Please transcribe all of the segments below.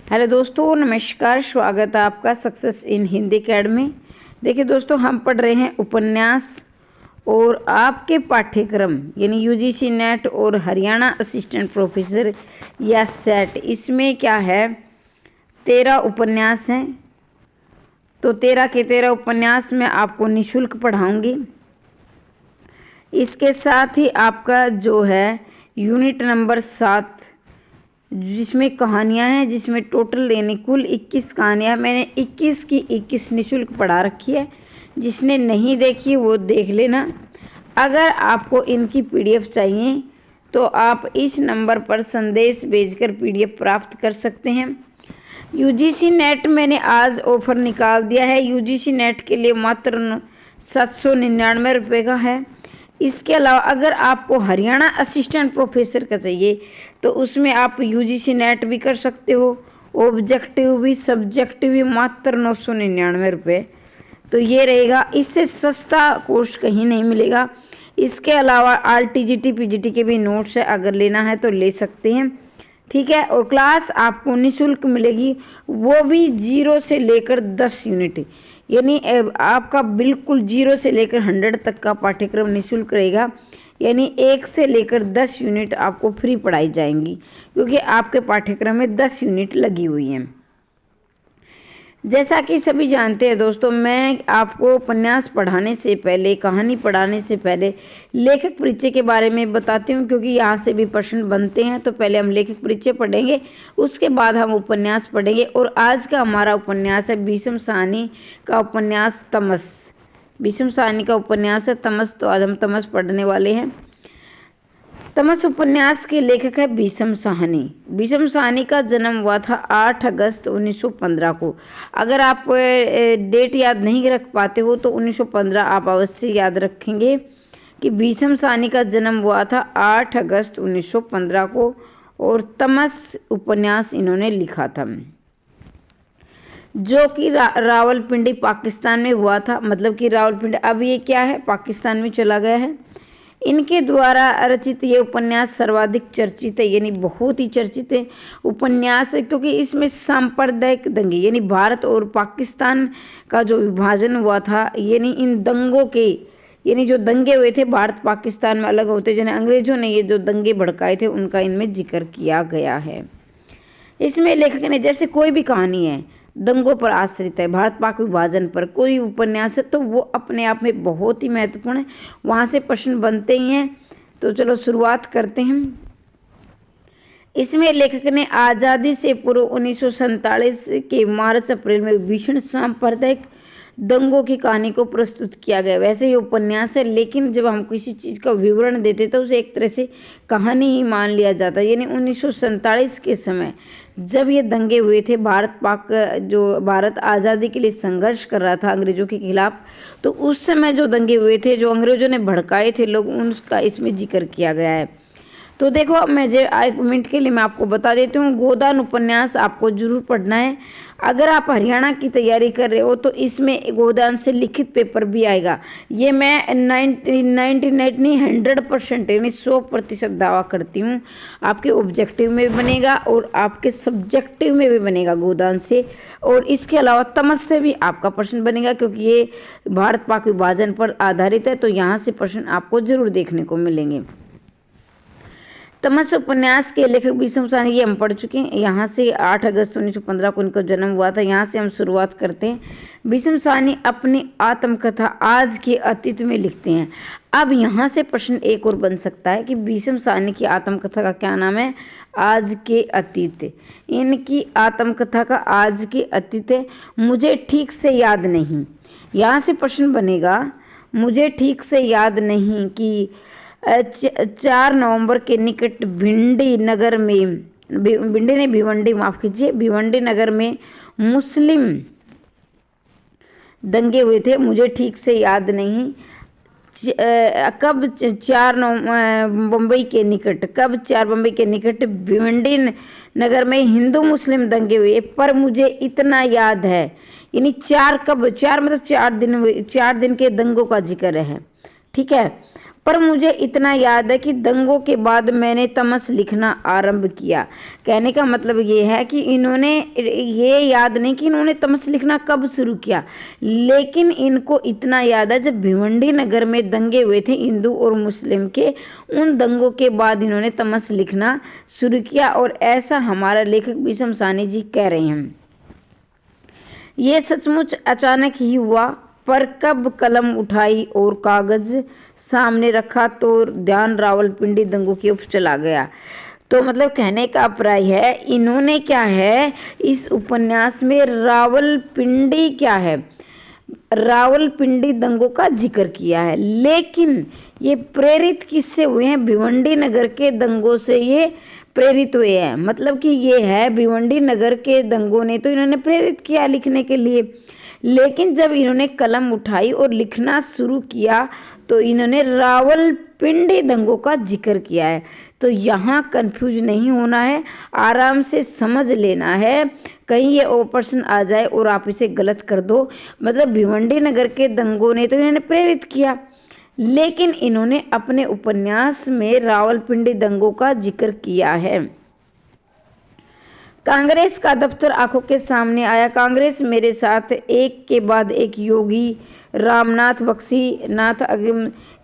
Hello दोस्तों, नमस्कार। स्वागत है आपका सक्सेस इन हिंदी अकेडमी। देखिए दोस्तों, हम पढ़ रहे हैं उपन्यास और आपके पाठ्यक्रम यानी यूजीसी नेट और हरियाणा असिस्टेंट प्रोफेसर या सेट, इसमें क्या है 13 उपन्यास हैं। तो 13 के 13 उपन्यास मैं आपको निःशुल्क पढ़ाऊंगी। इसके साथ ही आपका जो है यूनिट नंबर 7 जिसमें कहानियां हैं, जिसमें टोटल यानी कुल 21 कहानियां, मैंने 21 की 21 निःशुल्क पढ़ा रखी है। जिसने नहीं देखी वो देख लेना। अगर आपको इनकी पीडीएफ चाहिए तो आप इस नंबर पर संदेश भेजकर पीडीएफ प्राप्त कर सकते हैं। यूजीसी नेट मैंने आज ऑफ़र निकाल दिया है। यूजीसी नेट के लिए मात्र 799 रुपये का है। इसके अलावा अगर आपको हरियाणा असिस्टेंट प्रोफेसर का चाहिए तो उसमें आप यूजीसी नेट भी कर सकते हो, ऑब्जेक्टिव भी सब्जेक्टिव भी, मात्र 999 रुपये। तो ये रहेगा, इससे सस्ता कोर्स कहीं नहीं मिलेगा। इसके अलावा आरटीजीटी पीजीटी के भी नोट्स है, अगर लेना है तो ले सकते हैं, ठीक है। और क्लास आपको निःशुल्क मिलेगी, वो भी 0 से लेकर 10 यूनिट, यानी आपका बिल्कुल 0 से लेकर 100 तक का पाठ्यक्रम निःशुल्क रहेगा। यानी 1 से लेकर 10 यूनिट आपको फ्री पढ़ाई जाएंगी, क्योंकि आपके पाठ्यक्रम में 10 यूनिट लगी हुई हैं। जैसा कि सभी जानते हैं दोस्तों, मैं आपको उपन्यास पढ़ाने से पहले, कहानी पढ़ाने से पहले लेखक परिचय के बारे में बताती हूँ, क्योंकि यहाँ से भी प्रश्न बनते हैं। तो पहले हम लेखक परिचय पढ़ेंगे, उसके बाद हम उपन्यास पढ़ेंगे। और आज का हमारा उपन्यास है भीष्म साहनी का उपन्यास तमस। भीष्म साहनी का उपन्यास है तमस, तो आज हम तमस पढ़ने वाले हैं। तमस उपन्यास के लेखक है भीष्म साहनी। भीष्म साहनी का जन्म हुआ था 8 अगस्त 1915 को। अगर आप डेट याद नहीं रख पाते हो तो 1915 आप अवश्य याद रखेंगे कि भीष्म साहनी का जन्म हुआ था 8 अगस्त 1915 को। और तमस उपन्यास इन्होंने लिखा था, जो कि रावलपिंडी पाकिस्तान में हुआ था। मतलब कि रावलपिंडी अब ये क्या है, पाकिस्तान में चला गया है। इनके द्वारा रचित ये उपन्यास सर्वाधिक चर्चित है, यानी बहुत ही चर्चित है उपन्यास है, क्योंकि इसमें सांप्रदायिक दंगे यानी भारत और पाकिस्तान का जो विभाजन हुआ था, यानी इन दंगों के, यानी जो दंगे हुए थे भारत पाकिस्तान में अलग होते, जिन्हें अंग्रेजों ने ये जो दंगे भड़काए थे उनका इनमें जिक्र किया गया है। इसमें लेखक ने, जैसे कोई भी कहानी है दंगों पर आश्रित है, भारत पाक विभाजन पर कोई उपन्यास है, तो वो अपने आप में बहुत ही महत्वपूर्ण है, वहाँ से प्रश्न बनते ही हैं। तो चलो शुरुआत करते हैं। इसमें लेखक ने आज़ादी से पूर्व 1947 के मार्च अप्रैल में भीषण सांप्रदायिक दंगों की कहानी को प्रस्तुत किया गया। वैसे ये उपन्यास है, लेकिन जब हम किसी चीज़ का विवरण देते तो उसे एक तरह से कहानी ही मान लिया जाता है। यानी 1947 के समय जब ये दंगे हुए थे, भारत आज़ादी के लिए संघर्ष कर रहा था अंग्रेज़ों के खिलाफ, तो उस समय जो दंगे हुए थे, जो अंग्रेज़ों ने भड़काए थे लोग, उनका इसमें जिक्र किया गया है। तो देखो, मैं जो 1 मिनट के लिए मैं आपको बता देती हूँ, गोदान उपन्यास आपको जरूर पढ़ना है। अगर आप हरियाणा की तैयारी कर रहे हो तो इसमें गोदान से लिखित पेपर भी आएगा। ये मैं 100% यानी 100% दावा करती हूँ, आपके ऑब्जेक्टिव में भी बनेगा और आपके सब्जेक्टिव में भी बनेगा गोदान से। और इसके अलावा तमस से भी आपका प्रश्न बनेगा, क्योंकि ये भारत पाक विभाजन पर आधारित है, तो यहाँ से प्रश्न आपको जरूर देखने को मिलेंगे। तमस उपन्यास के लेखक भीष्म साहनी, ये हम पढ़ चुके हैं। यहाँ से 8 अगस्त 1915 को इनका जन्म हुआ था, यहाँ से हम शुरुआत करते हैं। भीष्म साहनी अपनी आत्मकथा आज के अतीत में लिखते हैं। अब यहाँ से प्रश्न एक और बन सकता है कि भीष्म साहनी की आत्मकथा का क्या नाम है, आज के अतीत। इनकी आत्मकथा का आज के अतीत है, मुझे ठीक से याद नहीं। यहाँ से प्रश्न बनेगा, मुझे ठीक से याद नहीं कि 4 नवंबर के निकट भिवंडी नगर में मुस्लिम दंगे हुए थे। मुझे ठीक से याद नहीं कब 4 बम्बई के निकट भिवंडी नगर में हिंदू मुस्लिम दंगे हुए, पर मुझे इतना याद है। यानी 4 मतलब 4 दिन के दंगों का जिक्र है, ठीक है। पर मुझे इतना याद है कि दंगों के बाद मैंने तमस लिखना आरंभ किया। कहने का मतलब ये है कि इन्होंने ये याद नहीं कि इन्होंने तमस लिखना कब शुरू किया, लेकिन इनको इतना याद है जब भिवंडी नगर में दंगे हुए थे हिंदू और मुस्लिम के, उन दंगों के बाद इन्होंने तमस लिखना शुरू किया। और ऐसा हमारा लेखक भीष्म साहनी जी कह रहे हैं। ये सचमुच अचानक ही हुआ, पर कब कलम उठाई और कागज सामने रखा तो ध्यान रावलपिंडी दंगों की ओर चला गया। तो मतलब कहने का अभिप्राय है, इन्होंने क्या है इस उपन्यास में रावलपिंडी क्या है, रावलपिंडी दंगों का जिक्र किया है, लेकिन ये प्रेरित किससे हुए हैं, भिवंडी नगर के दंगों से ये प्रेरित हुए हैं। मतलब कि ये है भिवंडी नगर के दंगों ने तो इन्होंने प्रेरित किया लिखने के लिए, लेकिन जब इन्होंने कलम उठाई और लिखना शुरू किया तो इन्होंने रावलपिंडी दंगों का जिक्र किया है। तो यहाँ कंफ्यूज नहीं होना है, आराम से समझ लेना है, कहीं ये प्रश्न आ जाए और आप इसे गलत कर दो। मतलब भिवंडी नगर के दंगों ने तो इन्होंने प्रेरित किया, लेकिन इन्होंने अपने उपन्यास में रावलपिंडी दंगों का जिक्र किया है। कांग्रेस का दफ्तर आंखों के सामने आया। कांग्रेस मेरे साथ एक के बाद एक योगी रामनाथ बख्शीनाथ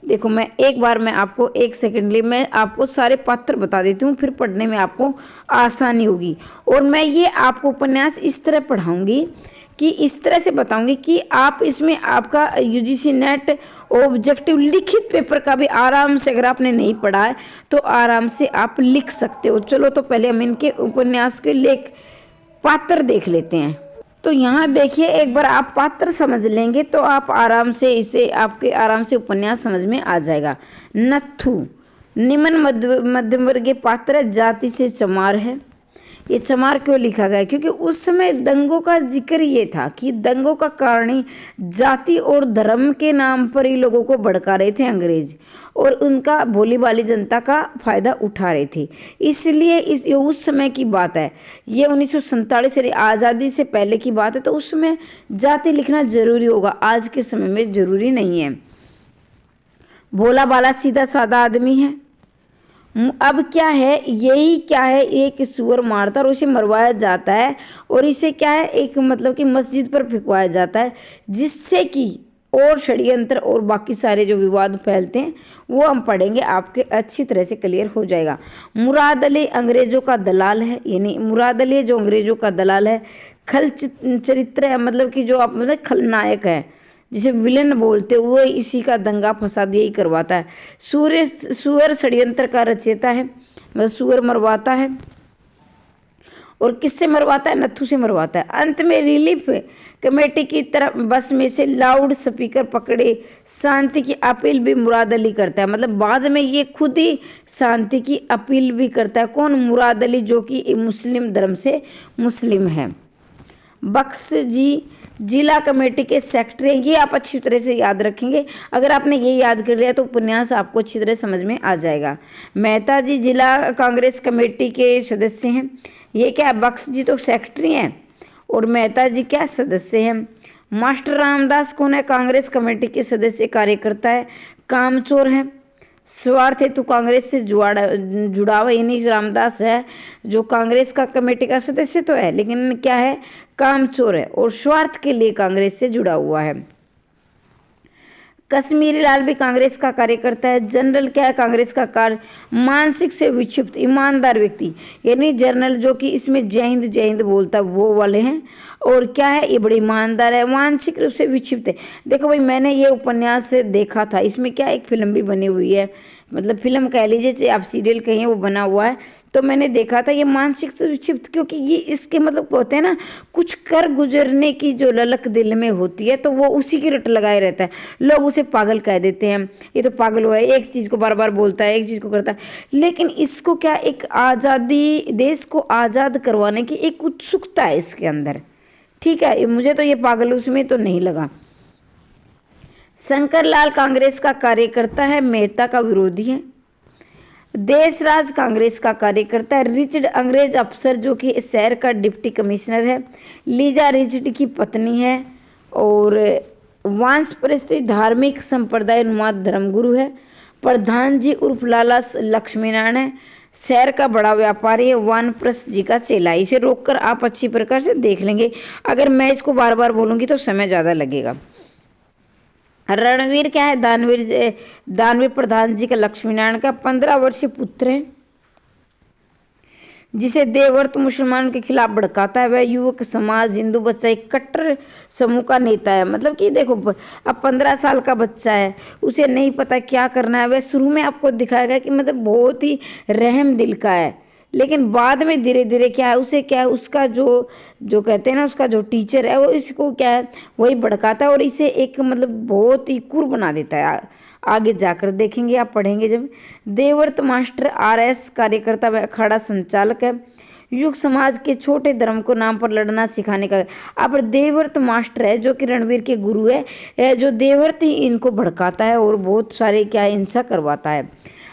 देखो मैं एक बार मैं आपको एक सेकंड लिए मैं आपको सारे पात्र बता देती हूँ, फिर पढ़ने में आपको आसानी होगी। और मैं ये आपको उपन्यास इस तरह पढ़ाऊँगी कि इस तरह से बताऊंगी कि आप इसमें आपका यूजीसी नेट ऑब्जेक्टिव लिखित पेपर का भी आराम से, अगर आपने नहीं पढ़ा है तो आराम से आप लिख सकते हो। चलो तो पहले हम इनके उपन्यास के लेख पात्र देख लेते हैं। तो यहाँ देखिए, एक बार आप पात्र समझ लेंगे तो आप आराम से इसे आपके आराम से उपन्यास समझ में आ जाएगा। नत्थू निम्न मध्यम वर्गीय पात्र, जाति से चमार है। ये चमार क्यों लिखा गया, क्योंकि उस समय दंगों का जिक्र ये था कि दंगों का कारण ही जाति और धर्म के नाम पर ही लोगों को भड़का रहे थे अंग्रेज, और उनका भोली भाली जनता का फायदा उठा रहे थे। इसलिए ये उस समय की बात है, ये 1947 यानी आज़ादी से पहले की बात है, तो उस समय जाति लिखना जरूरी होगा, आज के समय में जरूरी नहीं है। भोला भाला सीधा साधा आदमी है। अब क्या है, यही क्या है, एक सुअर मारता और उसे मरवाया जाता है, और इसे क्या है एक मतलब कि मस्जिद पर फेंकवाया जाता है, जिससे कि और षड्यंत्र और बाकी सारे जो विवाद फैलते हैं वो हम पढ़ेंगे, आपके अच्छी तरह से क्लियर हो जाएगा। मुराद अली अंग्रेज़ों का दलाल है, यानी मुराद अली जो अंग्रेज़ों का दलाल है। खल चरित्र है, मतलब कि जो आप मतलब खलनायक है, जिसे विलन बोलते वो इसी का दंगा फसाद यही करवाता है। सुअर षड्यंत्र का रचयिता है, मतलब सुअर मरवाता है, और किससे मरवाता है, नत्थू से मरवाता है। अंत में रिलीफ कमेटी की तरफ बस में से लाउड स्पीकर पकड़े शांति की अपील भी मुराद अली करता है। मतलब बाद में ये खुद ही शांति की अपील भी करता है। कौन, मुराद अली, जो कि मुस्लिम धर्म से मुस्लिम है। बख्श जी जिला कमेटी के सेक्रेटरी हैं, ये आप अच्छी तरह से याद रखेंगे। अगर आपने ये याद कर लिया तो उपन्यास आपको अच्छी तरह समझ में आ जाएगा। मेहता जी जिला कांग्रेस कमेटी के सदस्य हैं। ये क्या, बख्श जी तो सेक्रेटरी हैं और मेहता जी क्या सदस्य हैं। मास्टर रामदास कौन है, कांग्रेस कमेटी के सदस्य कार्यकर्ता है, कामचोर है। स्वार्थ हेतु कांग्रेस से जुड़ा हुआ, यानी रामदास है जो कांग्रेस का कमेटी का सदस्य तो है, लेकिन क्या है, कामचोर है और स्वार्थ के लिए कांग्रेस से जुड़ा हुआ है। कश्मीरी लाल भी कांग्रेस का कार्यकर्ता है। जनरल क्या है, कांग्रेस का कार्य, मानसिक से विक्षिप्त ईमानदार व्यक्ति, यानी जनरल जो कि इसमें जय हिंद बोलता वो वाले हैं। और क्या है, ये बड़ी ईमानदार है, मानसिक रूप से विक्षिप्त है। देखो भाई, मैंने ये उपन्यास देखा था, इसमें क्या एक फिल्म भी बनी हुई है, मतलब फिल्म कह लीजिए चाहे आप सीरियल कहिए, वो बना हुआ है। तो मैंने देखा था ये मानसिक से विक्षिप्त, क्योंकि ये इसके मतलब होते हैं ना, कुछ कर गुजरने की जो ललक दिल में होती है तो वो उसी की रट लगाए रहता है। लोग उसे पागल कह देते हैं, ये तो पागल हुआ है, एक चीज़ को बार बार बोलता है, एक चीज़ को करता है। लेकिन इसको क्या, एक आज़ादी, देश को आज़ाद करवाने की एक उत्सुकता है इसके अंदर। ठीक है, मुझे तो ये पागल उसमें तो नहीं लगा। शंकर लाल कांग्रेस का कार्यकर्ता है, मेहता का विरोधी है। देशराज कांग्रेस का कार्यकर्ता है। रिचर्ड अंग्रेज अफसर जो कि शहर का डिप्टी कमिश्नर है। लीजा रिचर्ड की पत्नी है। और वांस परिस्थिति धार्मिक संप्रदाय नुमाद धर्मगुरु है। प्रधान जी उर्फ लाला लक्ष्मी नारायण है, शहर का बड़ा व्यापारी है, वानप्रस्थ जी का चेला। इसे रोककर आप अच्छी प्रकार से देख लेंगे। अगर मैं इसको बार बार बोलूंगी तो समय ज़्यादा लगेगा। रणवीर क्या है? दानवीर प्रधान जी का लक्ष्मी नारायण का 15 वर्षीय पुत्र है, जिसे देवव्रत मुसलमानों के खिलाफ भड़काता है। वह युवक समाज हिंदू बच्चा एक कट्टर समूह का नेता है। मतलब कि देखो, अब 15 साल का बच्चा है, उसे नहीं पता क्या करना है। वह शुरू में आपको दिखाएगा कि मतलब बहुत ही रहम दिल का है, लेकिन बाद में धीरे धीरे क्या है, उसे क्या है, उसका जो कहते हैं ना, उसका जो टीचर है वो इसको क्या है, वही भड़काता है और इसे एक मतलब बहुत ही क्रूर बना देता है। आगे जाकर देखेंगे, आप पढ़ेंगे जब। देवव्रत मास्टर आरएस कार्यकर्ता व अखाड़ा संचालक है। युग समाज के छोटे धर्म को नाम पर लड़ना सिखाने का। अब देवव्रत मास्टर है जो कि रणवीर के गुरु है, जो देवव्रत ही इनको भड़काता है और बहुत सारे क्या हिंसा करवाता है।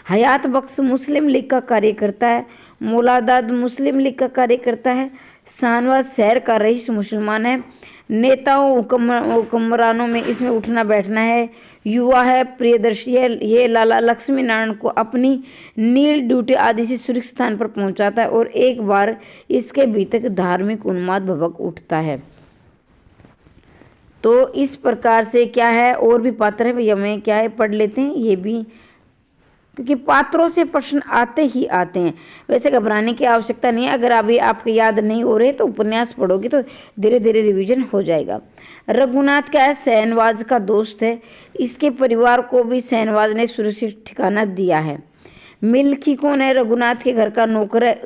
हयात बख्श मुस्लिम लीग का कार्यकर्ता है। मौलादाद मुस्लिम लीग का कार्यकर्ता है। शाहनवाज शहर का रईस मुसलमान है। नेताओं हुक्मरानों में इसमें उठना बैठना है। युवा है, प्रियदर्शी है। ये लाला लक्ष्मी नारायण को अपनी नील ड्यूटी आदि से सुरक्षित स्थान पर पहुंचाता है और एक बार इसके भीतर धार्मिक उन्माद भभक उठता है। तो इस प्रकार से क्या है, और भी पात्र है भैया, मैं क्या है पढ़ लेते हैं ये भी, क्योंकि पात्रों से प्रश्न आते ही आते हैं। वैसे घबराने की आवश्यकता नहीं है। अगर अभी आपको याद नहीं हो रहे तो उपन्यास पढ़ोगे तो धीरे धीरे रिवीजन हो जाएगा। रघुनाथ क्या है? शाहनवाज का दोस्त है। इसके परिवार को भी शाहनवाज ने सुरक्षित ठिकाना दिया है। मिल्खी कौन है? रघुनाथ के घर का नौकर है,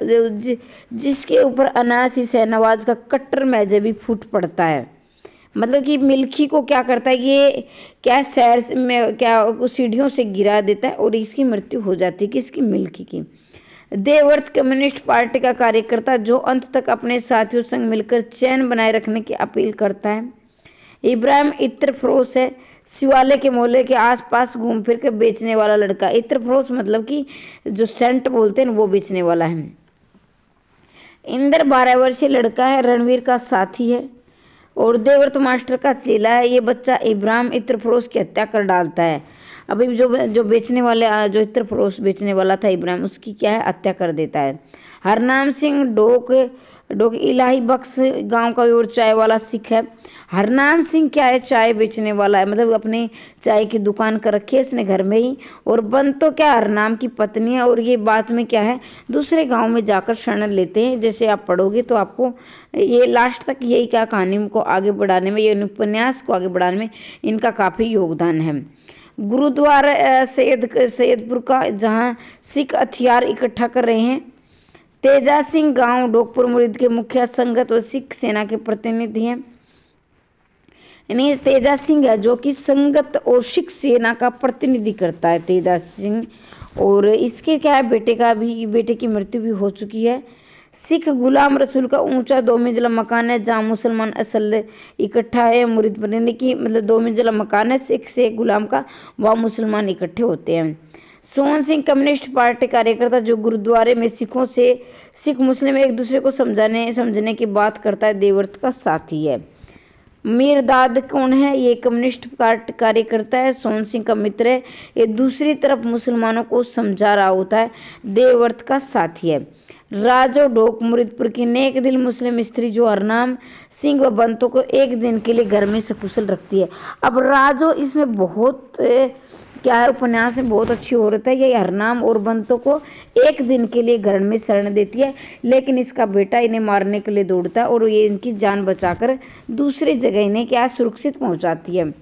जिसके ऊपर अनायासी शाहनवाज का कट्टर मजहबी फूट पड़ता है। मतलब कि मिल्खी को क्या करता है, ये क्या शहर में क्या सीढ़ियों से गिरा देता है और इसकी मृत्यु हो जाती है। किसकी? मिल्खी की। देवव्रत कम्युनिस्ट पार्टी का कार्यकर्ता जो अंत तक अपने साथियों संग मिलकर चैन बनाए रखने की अपील करता है। इब्राहिम इत्र फरोश है। शिवालय के मोहल्ले के आसपास घूम फिर कर बेचने वाला लड़का। इत्र फरोश मतलब कि जो सेंट बोलते हैं वो बेचने वाला है। इंदर 12 वर्षीय लड़का है, रणवीर का साथी है और देवव्रत मास्टर का चेला है। ये बच्चा इब्राहिम इत्र फरोश की हत्या कर डालता है। अभी जो बेचने वाले, जो इत्र फरोश बेचने वाला था इब्राहिम, उसकी क्या है, हत्या कर देता है। हरनाम सिंह डोक इलाही बख्श गांव का और चाय वाला सिख है। हरनाम सिंह क्या है, चाय बेचने वाला है, मतलब अपनी चाय की दुकान कर रखी है इसने घर में ही। और बंतो क्या, हरनाम की पत्नी है और ये बात में क्या है, दूसरे गांव में जाकर शरण लेते हैं। जैसे आप पढ़ोगे तो आपको ये लास्ट तक यही क्या कहानी को आगे बढ़ाने में, ये उपन्यास को आगे बढ़ाने में इनका काफ़ी योगदान है। गुरुद्वारा सैयदपुर का, जहाँ सिख हथियार इकट्ठा कर रहे हैं। तेजा सिंह गांव डोकपुर मुरीद के मुखिया संगत व सिख सेना के प्रतिनिधि हैं। यानी तेजा सिंह है जो कि संगत और सिख सेना का प्रतिनिधि करता है, तेजा सिंह। और इसके क्या है, बेटे की मृत्यु भी हो चुकी है। सिख गुलाम रसूल का ऊंचा 2 मंजिला मकान है, जहाँ मुसलमान असल इकट्ठा है। मुरीद बनने की मतलब 2 मंजिला मकान है सिख से गुलाम का, वहाँ मुसलमान इकट्ठे होते हैं। सोहन सिंह कम्युनिस्ट पार्टी कार्यकर्ता जो गुरुद्वारे में सिख मुस्लिम एक दूसरे को समझने की बात करता है, देवव्रत का साथी है। मीरदाद कौन है? ये कम्युनिस्ट पार्टी कार्यकर्ता है, सोहन सिंह का मित्र है। ये दूसरी तरफ मुसलमानों को समझा रहा होता है, देवव्रत का साथी है। राजो डोक मुरीदपुर की नेक दिल मुस्लिम स्त्री जो हरनाम सिंह व बंतों को एक दिन के लिए घर में सकुशल रखती है। अब राजो इसमें बहुत क्या है, उपन्यास में बहुत अच्छी औरत है। ये हरनाम और बंतों को एक दिन के लिए घर में शरण देती है, लेकिन इसका बेटा इन्हें मारने के लिए दौड़ता है और ये इनकी जान बचाकर दूसरी जगह इन्हें क्या सुरक्षित पहुंचाती है।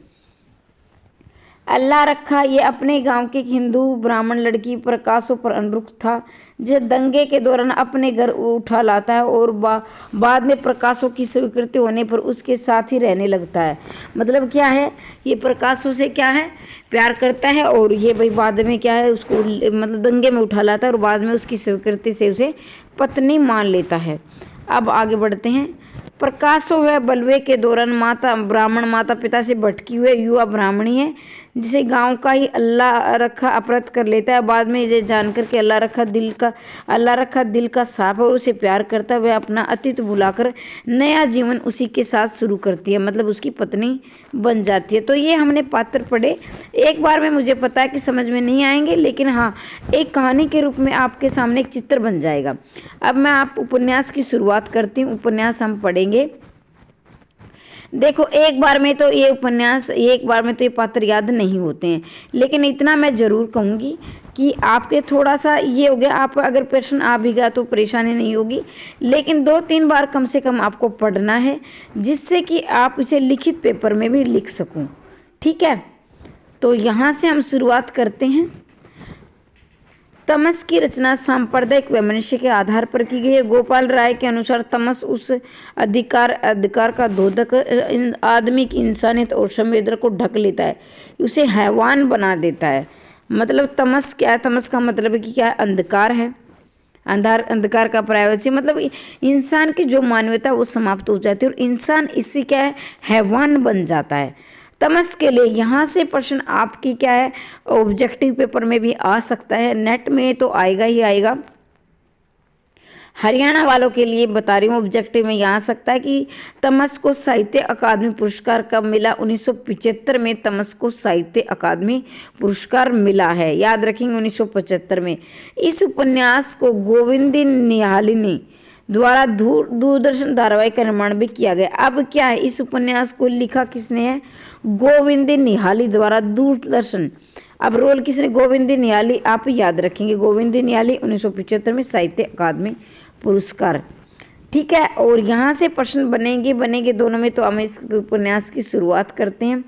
अल्लाह रखा ये अपने गांव के हिंदू ब्राह्मण लड़की प्रकाशों पर अनुरुक्त था, जो दंगे के दौरान अपने घर उठा लाता है और बाद में प्रकाशों की स्वीकृति होने पर उसके साथ ही रहने लगता है। मतलब क्या है, ये प्रकाशों से क्या है, प्यार करता है और ये भाई बाद में क्या है, उसको मतलब दंगे में उठा लाता है और बाद में उसकी स्वीकृति से उसे पत्नी मान लेता है। अब आगे बढ़ते हैं। प्रकाश व बलवे के दौरान ब्राह्मण माता पिता से भटकी हुए युवा ब्राह्मणी है, जिसे गांव का ही अल्लाह रखा अपहृत कर लेता है। बाद में ये जानकर के अल्लाह रखा दिल का साफ और उसे प्यार करता है, वह अपना अतीत भुलाकर नया जीवन उसी के साथ शुरू करती है, मतलब उसकी पत्नी बन जाती है। तो ये हमने पात्र पढ़े, एक बार में मुझे पता है कि समझ में नहीं आएंगे, लेकिन हाँ एक कहानी के रूप में आपके सामने एक चित्र बन जाएगा। अब मैं आप उपन्यास की शुरुआत करती हूँ। उपन्यास हम पढ़ेंगे। देखो एक बार में तो ये पात्र याद नहीं होते हैं, लेकिन इतना मैं ज़रूर कहूँगी कि आपके थोड़ा सा ये हो गया, आप अगर प्रश्न आ भी गया तो परेशानी नहीं होगी, लेकिन 2-3 बार कम से कम आपको पढ़ना है, जिससे कि आप इसे लिखित पेपर में भी लिख सकूँ। ठीक है, तो यहाँ से हम शुरुआत करते हैं। तमस की रचना सांप्रदायिक वैमनस्य के आधार पर की गई है। गोपाल राय के अनुसार तमस उस अधिकार का द्योतक आदमी की इंसानियत और संवेदना को ढक लेता है, उसे हैवान बना देता है। मतलब तमस क्या है? तमस का मतलब है कि क्या है? अंधकार है। अंधकार का प्रायवाची मतलब इंसान की जो मानवता वो समाप्त हो जाती है और इंसान इससे क्या है? हैवान बन जाता है। तमस के लिए यहाँ से प्रश्न आपकी क्या है? ऑब्जेक्टिव पेपर में भी आ सकता है, नेट में तो आएगा ही आएगा। हरियाणा वालों के लिए बता रही हूँ, ऑब्जेक्टिव में यहाँ आ सकता है कि तमस को साहित्य अकादमी पुरस्कार कब मिला? 1975 में तमस को साहित्य अकादमी पुरस्कार मिला है, याद रखेंगे 1975 में। इस उपन्यास को गोविंदी निहालिनी द्वारा दूरदर्शन धारावाहिक का निर्माण भी किया गया। अब क्या है, इस उपन्यास को लिखा किसने है? गोविंदी निहाली द्वारा दूरदर्शन। अब रोल किसने? गोविंदी निहाली, आप याद रखेंगे गोविंदी निहाली 1975 में साहित्य अकादमी पुरस्कार। ठीक है, और यहाँ से प्रश्न बनेंगे दोनों में। तो हम इस उपन्यास की शुरुआत करते हैं।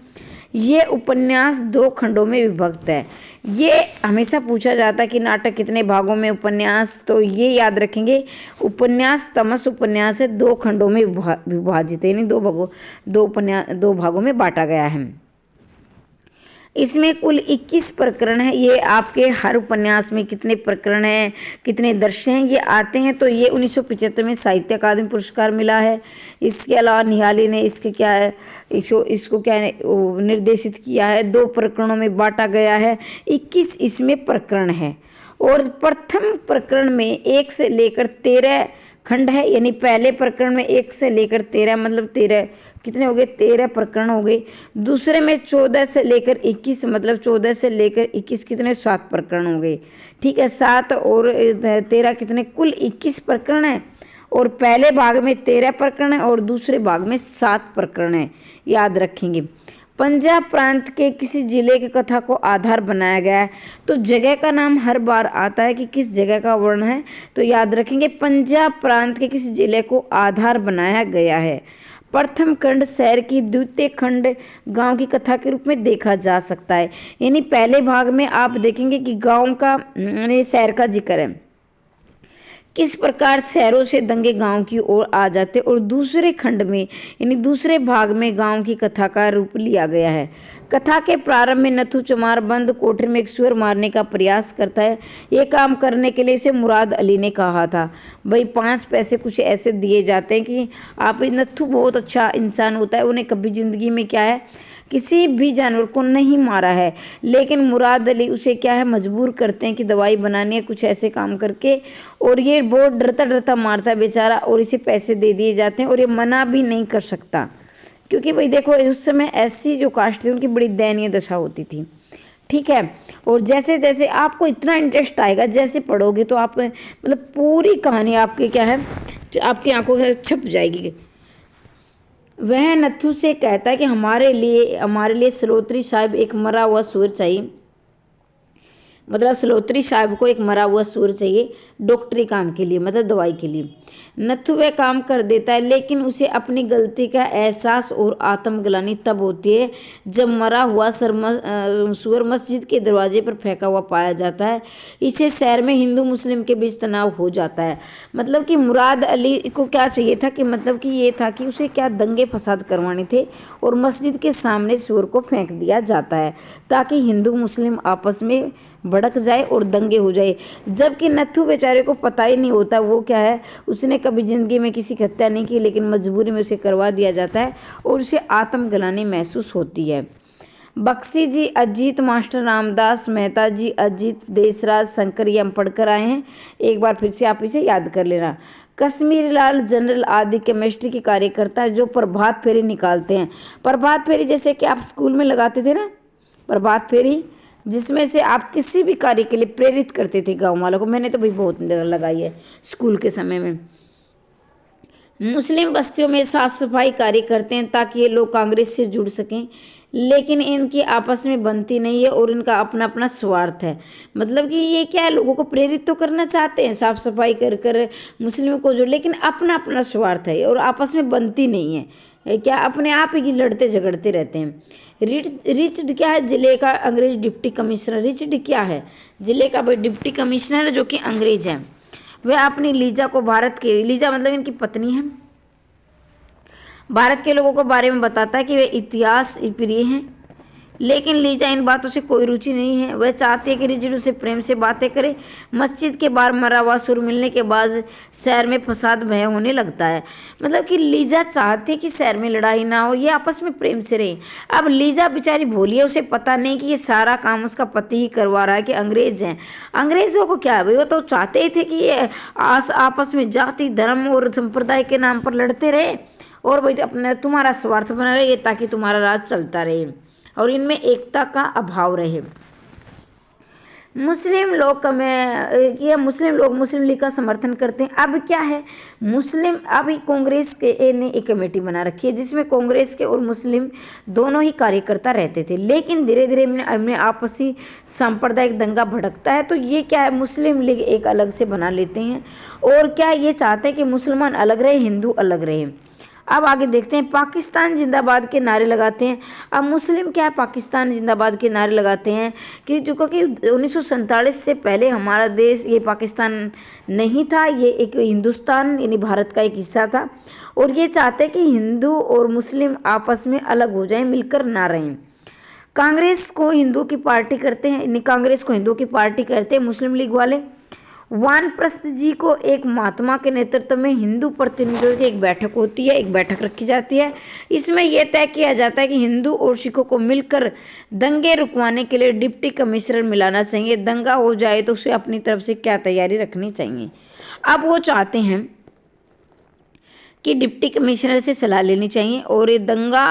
ये उपन्यास 2 खंडों में विभक्त है। ये हमेशा पूछा जाता है कि नाटक कितने भागों में उपन्यास, तो ये याद रखेंगे उपन्यास तमस उपन्यास है 2 खंडों में विभाजित है, यानी 2 भागों में बांटा गया है। इसमें कुल 21 प्रकरण है। ये आपके हर उपन्यास में कितने प्रकरण हैं, कितने दृश्य हैं, ये आते हैं। तो ये 1975 में साहित्य अकादमी पुरस्कार मिला है। इसके अलावा निहाली ने इसके क्या है, इसको क्या है निर्देशित किया है। 2 प्रकरणों में बांटा गया है। 21 इसमें प्रकरण है और प्रथम प्रकरण में 1 से लेकर 13 खंड है, यानी पहले प्रकरण में 1 से लेकर 13, मतलब 13 कितने हो गए? 13 प्रकरण हो गए। दूसरे में 14 से लेकर 21, मतलब 14 से लेकर 21 कितने? 7 प्रकरण हो गए। ठीक है, 7 और 13 कितने? कुल 21 प्रकरण है। और पहले भाग में 13 प्रकरण है और दूसरे भाग में 7 प्रकरण है, याद रखेंगे। पंजाब प्रांत के किसी जिले की कथा को आधार बनाया गया है। तो जगह का नाम हर बार आता है कि किस जगह का वर्णन है, तो याद रखेंगे पंजाब प्रांत के किसी जिले को आधार बनाया गया है। प्रथम खंड शहर की, द्वितीय खंड गांव की कथा के रूप में देखा जा सकता है। यानी पहले भाग में आप देखेंगे कि गांव का यानी शहर का जिक्र है, किस प्रकार शहरों से दंगे गांव की ओर आ जाते, और दूसरे खंड में यानी दूसरे भाग में गांव की कथा का रूप लिया गया है। कथा के प्रारंभ में नथु चमार बंद कोठरी में एक सुअर मारने का प्रयास करता है। ये काम करने के लिए इसे मुराद अली ने कहा था। भाई 5 पैसे कुछ ऐसे दिए जाते हैं कि आप, नथु बहुत अच्छा इंसान होता है, उन्हें कभी ज़िंदगी में क्या है किसी भी जानवर को नहीं मारा है, लेकिन मुराद अली उसे क्या है मजबूर करते हैं कि दवाई बनानी है कुछ ऐसे काम करके, और ये बहुत डरता डरता मारता है बेचारा, और इसे पैसे दे दिए जाते हैं और ये मना भी नहीं कर सकता, क्योंकि भाई देखो उस समय ऐसी जो कास्ट थी उनकी बड़ी दयनीय दशा होती थी। ठीक है, और जैसे जैसे आपको इतना इंटरेस्ट आएगा, जैसे पढ़ोगे तो आप मतलब पूरी कहानी आपकी क्या है आपकी आंखों से छप जाएगी। वह नथु से कहता है कि हमारे लिए सलोत्री साहब एक मरा हुआ सूअर चाहिए, मतलब सलोत्री साहब को एक मरा हुआ सूअर चाहिए डॉक्टरी काम के लिए, मतलब दवाई के लिए। नथु वह काम कर देता है, लेकिन उसे अपनी गलती का एहसास और आत्मग्लानि तब होती है जब मरा हुआ सूअर मस्जिद के दरवाजे पर फेंका हुआ पाया जाता है। इसे शहर में हिंदू मुस्लिम के बीच तनाव हो जाता है। मतलब कि मुराद अली को क्या चाहिए था कि मतलब कि ये था कि उसे क्या दंगे फसाद करवाने थे, और मस्जिद के सामने सूअर को फेंक दिया जाता है ताकि हिंदू मुस्लिम आपस में भड़क जाए और दंगे हो जाए। जबकि नत्थू बेचारे को पता ही नहीं होता वो क्या है, उसने कभी ज़िंदगी में किसी की हत्या नहीं की, लेकिन मजबूरी में उसे करवा दिया जाता है और उसे आत्मग्लानि महसूस होती है। बख्शी जी, अजीत मास्टर, रामदास मेहता जी, अजीत देशराज, शंकर, ये हम पढ़कर आए हैं, एक बार फिर से आप इसे याद कर लेना। कश्मीरी लाल जनरल आदि केमिस्ट्री के कार्यकर्ता जो प्रभात फेरी निकालते हैं। प्रभात फेरी जैसे कि आप स्कूल में लगाते थे ना, प्रभात फेरी, जिसमें से आप किसी भी कार्य के लिए प्रेरित करते थे गाँव वालों को। मैंने तो भाई बहुत लगाई है स्कूल के समय में। मुस्लिम बस्तियों में साफ सफाई कार्य करते हैं ताकि ये लोग कांग्रेस से जुड़ सकें, लेकिन इनकी आपस में बनती नहीं है और इनका अपना अपना स्वार्थ है। मतलब कि ये क्या है, लोगों को प्रेरित तो करना चाहते हैं साफ सफाई कर कर मुस्लिमों को जो, लेकिन अपना अपना स्वार्थ है और आपस में बनती नहीं है। क्या अपने आप ही लड़ते झगड़ते रहते हैं। रिचर्ड क्या है, जिले का अंग्रेज डिप्टी कमिश्नर। रिचर्ड क्या है, जिले का डिप्टी कमिश्नर जो कि अंग्रेज है। वह अपनी लीजा को भारत के, लीजा मतलब इनकी पत्नी है, भारत के लोगों को बारे में बताता है कि वे इतिहास प्रिय हैं, लेकिन लीजा इन बातों से कोई रुचि नहीं है। वह चाहती है कि रिचर्ड उसे प्रेम से बातें करे। मस्जिद के बाहर मरा हुआ सुर मिलने के बाद शहर में फसाद भय होने लगता है। मतलब कि लीजा चाहती है कि शहर में लड़ाई ना हो, ये आपस में प्रेम से रहे। अब लीजा बेचारी भोली है, उसे पता नहीं कि ये सारा काम उसका पति ही करवा रहा है, कि अंग्रेज हैं। अंग्रेजों को क्या है भाई, वो तो चाहते ही थे कि ये आपस में जाति धर्म और संप्रदाय के नाम पर लड़ते रहे और भाई अपने तुम्हारा स्वार्थ बना रहे ताकि तुम्हारा राज चलता रहे और इनमें एकता का अभाव रहे। मुस्लिम लोग मुस्लिम लोग मुस्लिम लीग का समर्थन करते हैं। अब क्या है, मुस्लिम अभी कांग्रेस के ने एक कमेटी बना रखी है जिसमें कांग्रेस के और मुस्लिम दोनों ही कार्यकर्ता रहते थे, लेकिन धीरे धीरे इनमें आपसी सांप्रदायिक दंगा भड़कता है। तो ये क्या है, मुस्लिम लीग एक अलग से बना लेते हैं और क्या ये चाहते हैं कि मुसलमान अलग रहे, हिंदू अलग रहे। अब आगे देखते हैं, पाकिस्तान जिंदाबाद के नारे लगाते हैं। अब मुस्लिम क्या है, पाकिस्तान जिंदाबाद के नारे लगाते हैं कि क्योंकि 1947 से पहले हमारा देश ये पाकिस्तान नहीं था, ये एक हिंदुस्तान यानी भारत का एक हिस्सा था और ये चाहते हैं कि हिंदू और मुस्लिम आपस में अलग हो जाएं, मिलकर ना रहें। कांग्रेस को हिंदू की पार्टी करते हैं, कांग्रेस को हिंदू की पार्टी करते हैं मुस्लिम लीग वाले। वानप्रस्थ जी को एक महात्मा के नेतृत्व में हिंदू प्रतिनिधियों की एक बैठक होती है, एक बैठक रखी जाती है। इसमें यह तय किया जाता है कि हिंदू और सिखों को मिलकर दंगे रुकवाने के लिए डिप्टी कमिश्नर मिलाना चाहिए। दंगा हो जाए तो उसे अपनी तरफ से क्या तैयारी रखनी चाहिए। अब वो चाहते हैं कि डिप्टी कमिश्नर से सलाह लेनी चाहिए और ये दंगा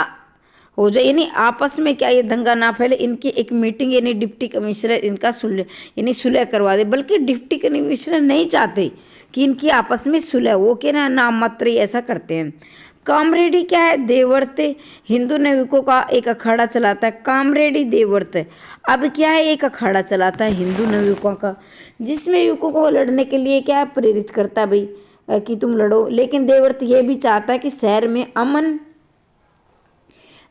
हो जाए, यानी आपस में क्या ये दंगा ना फैले, इनकी एक मीटिंग यानी डिप्टी कमिश्नर इनका सुलह करवा दे। बल्कि डिप्टी कमिश्नर नहीं चाहते कि इनकी आपस में सुलह हो, कि ना नाम मात्र ही ऐसा करते हैं। कामरेडी क्या है, देवव्रत हिंदू नाविकों का एक अखाड़ा चलाता है। कामरेडी देवव्रत अब क्या है, एक अखाड़ा चलाता है हिंदू नाविकों का, जिसमें युवकों को लड़ने के लिए क्या है प्रेरित करता है भाई कि तुम लड़ो। लेकिन देवव्रत ये भी चाहता है कि शहर में अमन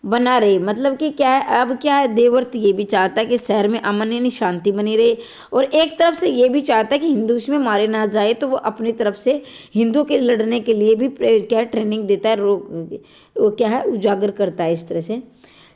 बना रहे। मतलब कि क्या है, अब क्या है, देवव्रत ये भी चाहता है कि शहर में अमन यानी शांति बनी रहे और एक तरफ से ये भी चाहता है कि हिंदू इसमें मारे ना जाए, तो वो अपनी तरफ से हिंदू के लड़ने के लिए भी क्या ट्रेनिंग देता है, वो क्या है उजागर करता है। इस तरह से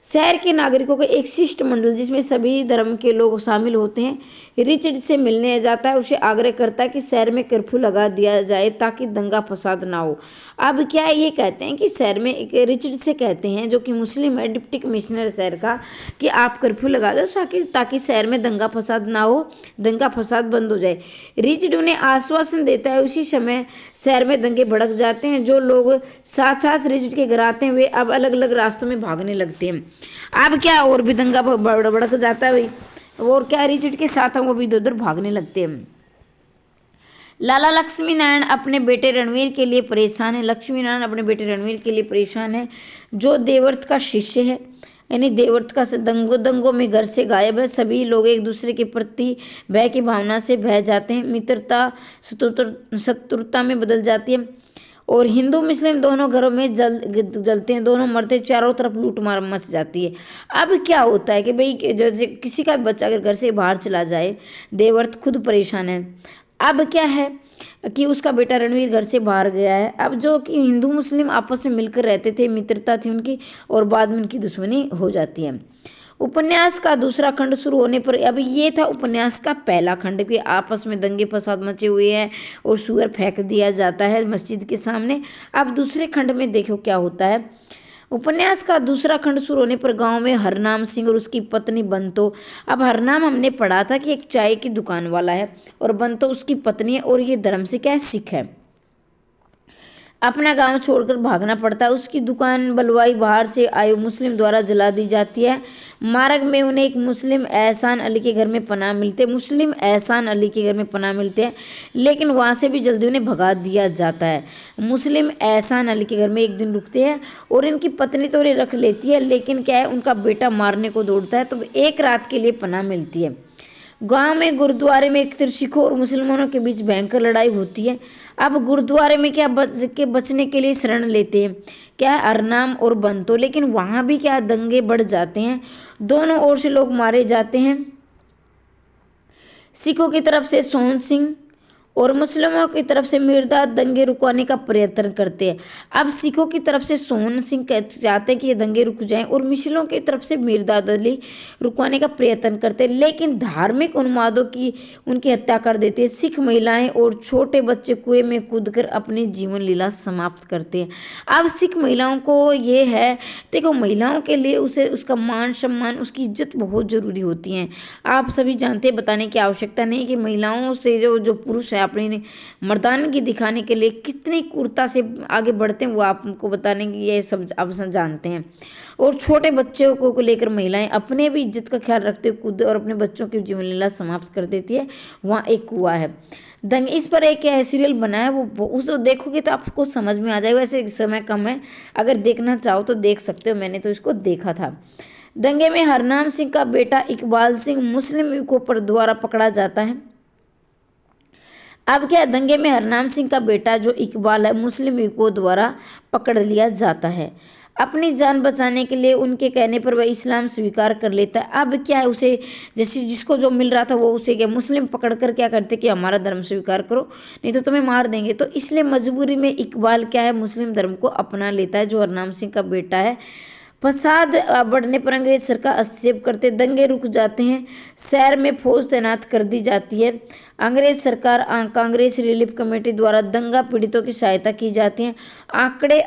शहर के नागरिकों का एक शिष्टमंडल जिसमें सभी धर्म के लोग शामिल होते हैं रिचर्ड से मिलने जाता है। उसे आग्रह करता है कि शहर में कर्फ्यू लगा दिया जाए ताकि दंगा फसाद ना हो। अब क्या है, ये कहते हैं कि शहर में एक रिचर्ड से कहते हैं जो कि मुस्लिम है, डिप्टी कमिश्नर शहर का, कि आप कर्फ्यू लगा दो ताकि शहर में दंगा फसाद ना हो, दंगा फसाद बंद हो जाए। रिचर्ड उन्हें आश्वासन देता है। उसी समय शहर में दंगे भड़क जाते हैं। जो लोग साथ साथ रिचर्ड के घर आते हैं वे अब अलग अलग रास्तों में भागने लगते हैं। अब क्या और भी दंगा भड़क जाता है भाई, और क्या रिचर्ड के साथ वो भी इधर उधर भागने लगते हैं। लाला लक्ष्मी नारायण अपने बेटे रणवीर के लिए परेशान है। लक्ष्मी नारायण अपने बेटे रणवीर के लिए परेशान है, जो देवव्रत का शिष्य है, यानी देवव्रत का दंगों में घर से गायब है। सभी लोग एक दूसरे के प्रति भय की भावना से बह जाते हैं। मित्रता शत्रुता में बदल जाती है और हिंदू मुस्लिम दोनों घरों में जलते हैं, दोनों मरते, चारों तरफ लूट मार मच जाती है। अब क्या होता है कि भाई जैसे किसी का बच्चा अगर घर से बाहर चला जाए, देवव्रत खुद परेशान है। अब क्या है कि उसका बेटा रणवीर घर से बाहर गया है। अब जो कि हिंदू मुस्लिम आपस में मिलकर रहते थे, मित्रता थी उनकी, और बाद में उनकी दुश्मनी हो जाती है। उपन्यास का दूसरा खंड शुरू होने पर, अब ये था उपन्यास का पहला खंड कि आपस में दंगे फसाद मचे हुए हैं और सूअर फेंक दिया जाता है मस्जिद के सामने। अब दूसरे खंड में देखो क्या होता है। उपन्यास का दूसरा खंड शुरू होने पर गांव में हरनाम सिंह और उसकी पत्नी बंतो। अब हरनाम हमने पढ़ा था कि एक चाय की दुकान वाला है और बंतो उसकी पत्नी है और ये धर्म से क्या है, सिख है। अपना गांव छोड़कर भागना पड़ता है। उसकी दुकान बलवाई बाहर से आए मुस्लिम द्वारा जला दी जाती है। मार्ग में उन्हें एक मुस्लिम एहसान अली के घर में पनाह मिलते हैं, लेकिन वहां से भी जल्दी उन्हें भगा दिया जाता है। मुस्लिम एहसान अली के घर में एक दिन रुकते हैं और इनकी पत्नी तो उन्हें रख लेती है, लेकिन क्या है, उनका बेटा मारने को दौड़ता है, तो एक रात के लिए पनाह मिलती है। गांव में गुरुद्वारे में एक सिखों और मुसलमानों के बीच भयंकर लड़ाई होती है। अब गुरुद्वारे में क्या बचने के लिए शरण लेते हैं क्या, हरनाम और बंतो, लेकिन वहां भी क्या दंगे बढ़ जाते हैं। दोनों ओर से लोग मारे जाते हैं। सिखों की तरफ से सोहन सिंह और मुस्लिमों की तरफ से मिर्दाद दंगे रुकवाने का प्रयत्न करते हैं। अब सिखों की तरफ से सोहन सिंह चाहते हैं कि ये दंगे रुक जाएं और मुस्लिमों की तरफ से मिर्दाद अली रुकवाने का प्रयत्न करते हैं, लेकिन धार्मिक उन्मादों की उनकी हत्या कर देते हैं। सिख महिलाएं और छोटे बच्चे कुएं में कूदकर अपनी जीवन लीला समाप्त करते हैं। अब सिख महिलाओं को ये है, देखो महिलाओं के लिए उसका मान सम्मान, उसकी इज्जत बहुत ज़रूरी होती है। आप सभी जानते हैं, बताने की आवश्यकता नहीं कि महिलाओं से जो पुरुष है अपनी मर्दानगी दिखाने के लिए कितनी क्रूरता से आगे बढ़ते हैं, वो आपको बताने की ये सब आप सब जानते हैं। और छोटे बच्चों को लेकर महिलाएं अपने भी इज्जत का ख्याल रखते हुए खुद और अपने बच्चों की जीवन लीला समाप्त कर देती है। वहाँ एक कुआं है दंग, इस पर एक सीरियल बना है, वो उसको देखोगे तो आपको समझ में आ जाएगा। वैसे समय कम है, अगर देखना चाहो तो देख सकते हो, मैंने तो इसको देखा था। दंगे में हरनाम सिंह का बेटा इकबाल सिंह मुस्लिम युवकों पर द्वारा पकड़ा जाता है। अब क्या, दंगे में हरनाम सिंह का बेटा जो इकबाल है मुस्लिम युवकों द्वारा पकड़ लिया जाता है। अपनी जान बचाने के लिए उनके कहने पर वह इस्लाम स्वीकार कर लेता है। अब क्या है, उसे जैसे जिसको जो मिल रहा था वो उसे क्या मुस्लिम पकड़ कर क्या करते कि हमारा धर्म स्वीकार करो, नहीं तो तुम्हें मार देंगे। तो इसलिए मजबूरी में इकबाल क्या है, मुस्लिम धर्म को अपना लेता है, जो हरनाम सिंह का बेटा है। फसाद बढ़ने पर अंग्रेज सरकार हस्तक्षेप करते, दंगे रुक जाते हैं, शहर में फौज तैनात कर दी जाती है। अंग्रेज सरकार कांग्रेस रिलीफ कमेटी द्वारा दंगा पीड़ितों की सहायता की जाती है। आंकड़े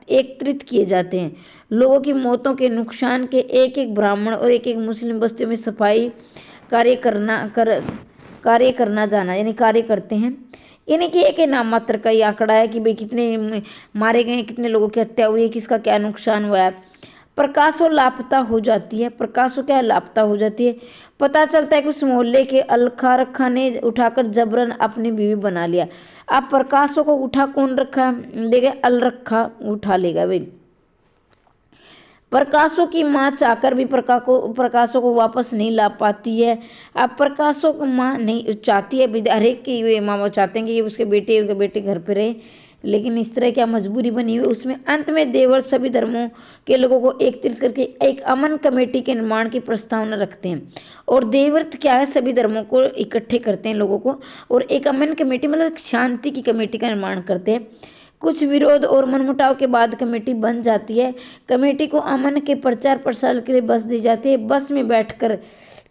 एकत्रित किए जाते हैं। लोगों की मौतों के नुकसान के एक ब्राह्मण और एक मुस्लिम बस्तियों में सफाई कार्य करते हैं। यानी कि एक नाम मात्र का ये आंकड़ा है कि भाई कितने मारे गए, कितने लोगों की हत्या हुई है, किसका क्या नुकसान हुआ है। प्रकाशो लापता हो जाती है। पता चलता है कि उस मोहल्ले के अलखा ने उठाकर जबरन अपनी बीवी बना लिया। अब प्रकाशों को उठा कौन रखा लेगा, अलरखा उठा लेगा भाई। प्रकाशों की माँ चाहकर भी प्रकाशों को वापस नहीं ला पाती है। अब प्रकाशों को माँ नहीं चाहती है, हर एक की माँ चाहते हैं कि उसके बेटे घर पे रहे, लेकिन इस तरह क्या मजबूरी बनी हुई उसमें। अंत में देवर सभी धर्मों के लोगों को एकत्रित करके एक अमन कमेटी के निर्माण की प्रस्तावना रखते हैं। और देवव्रत क्या है, सभी धर्मों को इकट्ठे करते हैं लोगों को, और एक अमन कमेटी मतलब शांति की कमेटी का निर्माण करते हैं। कुछ विरोध और मनमुटाव के बाद कमेटी बन जाती है। कमेटी को अमन के प्रचार प्रसार के लिए बस दी जाती है। बस में बैठकर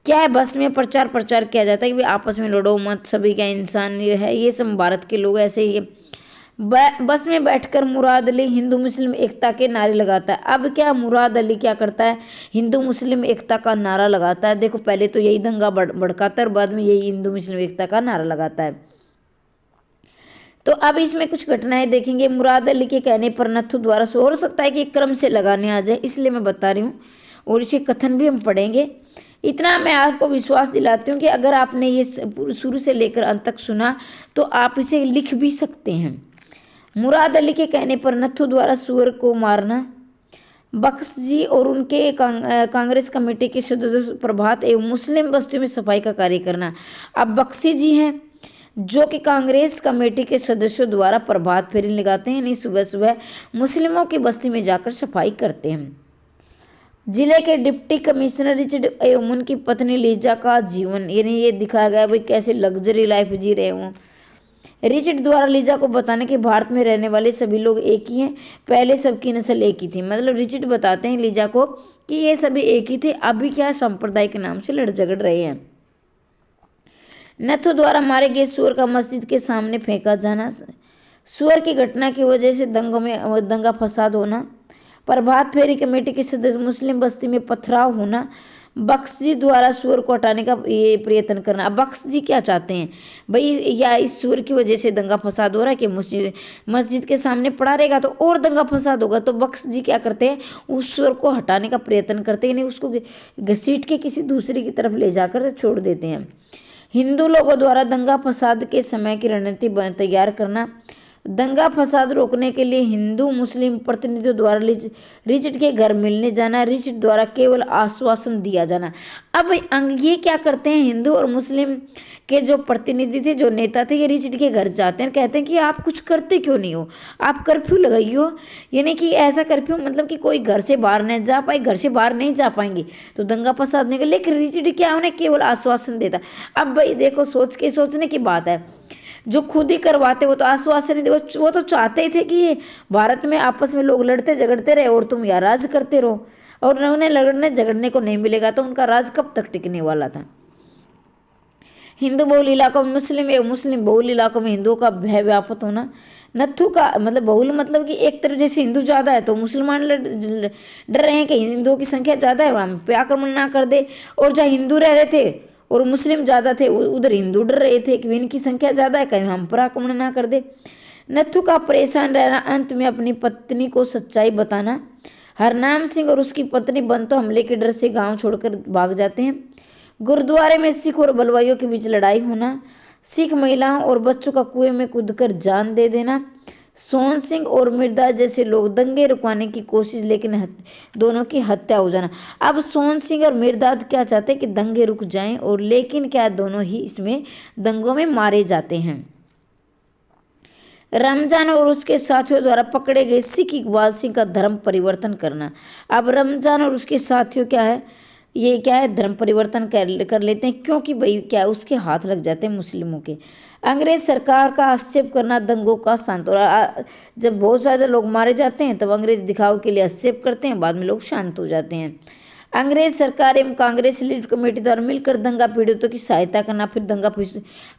क्या है, बस में प्रचार किया जाता है कि आपस में लड़ो मत, सभी का इंसान ये है, ये सब भारत के लोग ऐसे ही है। बस में बैठकर मुराद अली हिंदू मुस्लिम एकता के नारे लगाता है। अब क्या, मुराद अली क्या करता है, हिंदू मुस्लिम एकता का नारा लगाता है। देखो पहले तो यही दंगा भड़काता है और बाद में यही हिंदू मुस्लिम एकता का नारा लगाता है। तो अब इसमें कुछ घटनाएं देखेंगे। मुराद अली के कहने पर नथु द्वारा, हो सकता है कि क्रम से लगाने आ जाए इसलिए मैं बता रही हूँ, और इसे कथन भी हम पढ़ेंगे। इतना मैं आपको विश्वास दिलाती हूँ कि अगर आपने ये शुरू से लेकर अंत तक सुना तो आप इसे लिख भी सकते हैं। मुराद अली के कहने पर नथु द्वारा सूअर को मारना, बख्श जी और उनके कांग्रेस कमेटी के सदस्य प्रभात एवं मुस्लिम बस्तियों में सफाई का कार्य करना। अब बख्शी जी हैं जो कि कांग्रेस कमेटी के सदस्यों द्वारा प्रभात फेरी लगाते हैं, यानी सुबह सुबह मुस्लिमों की बस्ती में जाकर सफाई करते हैं। जिले के डिप्टी कमिश्नर रिचर्ड एवं उनकी पत्नी लीजा का जीवन, यानी ये दिखाया गया भाई कैसे लग्जरी लाइफ जी रहे हों। रिचर्ड द्वारा लीजा को बताने कि भारत में रहने वाले सभी लोग एक ही हैं, पहले सबकी नस्ल एक ही थी। मतलब रिचर्ड बताते हैं लीजा को कि ये सभी एक ही थे, अभी क्या सांप्रदायिक के नाम से लड़ झगड़ रहे हैं। नथु द्वारा मारे गए सुअर का मस्जिद के सामने फेंका जाना, सुअर की घटना की वजह से दंगा फसाद होना, प्रभात फेरी कमेटी के सदस्य मुस्लिम बस्ती में पथराव होना, बख्श जी द्वारा सुअर को हटाने का ये प्रयत्न करना। अब बख्श जी क्या चाहते हैं भाई, या इस सुअर की वजह से दंगा फसाद हो रहा है कि मस्जिद के सामने पड़ा रहेगा तो और दंगा फसाद होगा, तो बख्श जी क्या करते हैं, उस सुअर को हटाने का प्रयत्न करते हैं, नहीं उसको घसीट के किसी दूसरे की तरफ ले जाकर छोड़ देते हैं। हिंदू लोगों द्वारा दंगा फसाद के समय की रणनीति तैयार करना, दंगा फसाद रोकने के लिए हिंदू मुस्लिम प्रतिनिधियों द्वारा रिचर्ड के घर मिलने जाना, रिचर्ड द्वारा केवल आश्वासन दिया जाना। अब ये क्या करते हैं, हिंदू और मुस्लिम के जो प्रतिनिधि थे, जो नेता थे, ये रिचर्ड के घर जाते हैं, कहते हैं कि आप कुछ करते क्यों नहीं हो, आप कर्फ्यू लगाइयो, यानी कि ऐसा कर्फ्यू मतलब कि कोई घर से बाहर नहीं जा पाए, घर से बाहर नहीं जा पाएंगे तो दंगा फसाद नहीं कर। लेकिन रिचर्ड क्या उन्हें केवल आश्वासन देता। अब भाई देखो, सोचने की बात है, जो खुद ही करवाते वो तो आश्वासन नहीं, वो तो चाहते ही थे कि ये भारत में आपस में लोग लड़ते झगड़ते रहे और तुम यहाँ राज करते रहो, और उन्हें लड़ने झगड़ने को नहीं मिलेगा तो उनका राज कब तक टिकने वाला था। हिंदू बहुल इलाकों में मुस्लिम एवं मुस्लिम बहुल इलाकों में हिंदुओं का भय व्याप्त होना। नत्थु का मतलब बहुल मतलब कि एक तरफ जैसे हिंदू ज़्यादा है तो मुसलमान डर रहे हैं कि हिंदुओं की संख्या ज़्यादा है, वहाँ पे आक्रमण ना कर दे, और जहाँ हिंदू रह रहे थे और मुस्लिम ज़्यादा थे उधर हिंदू डर रहे थे कि इनकी संख्या ज़्यादा है, कहीं हम पर आक्रमण ना कर दे। नत्थु का परेशान रहना, अंत में अपनी पत्नी को सच्चाई बताना। हरनाम सिंह और उसकी पत्नी बंतो हमले के डर से गांव छोड़कर भाग जाते हैं। गुरुद्वारे में सिख और बलवाइयों के बीच लड़ाई होना। सिख महिलाओं और बच्चों का कुएं में कूदकर जान दे देना। सोहन सिंह और मिर्दास जैसे लोग दंगे रुकवाने की कोशिश, लेकिन दोनों की हत्या हो जाना। अब सोहन सिंह और मिर्दास क्या चाहते हैं कि दंगे रुक जाएं, और लेकिन क्या दोनों ही इसमें दंगों में मारे जाते हैं। रमजान और उसके साथियों द्वारा पकड़े गए सिख इकबाल सिंह का धर्म परिवर्तन करना। अब रमजान और उसके साथियों क्या है, ये क्या है, धर्म परिवर्तन कर लेते हैं, क्योंकि भाई क्या है, उसके हाथ लग जाते हैं मुस्लिमों के। अंग्रेज सरकार का हस्तक्षेप करना दंगों का शांत, और जब बहुत ज़्यादा लोग मारे जाते हैं तब अंग्रेज दिखाव के लिए हस्तक्षेप करते हैं, बाद में लोग शांत हो जाते हैं। अंग्रेज सरकार एवं कांग्रेस लीड कमेटी द्वारा मिलकर दंगा पीड़ितों की सहायता करना। फिर दंगा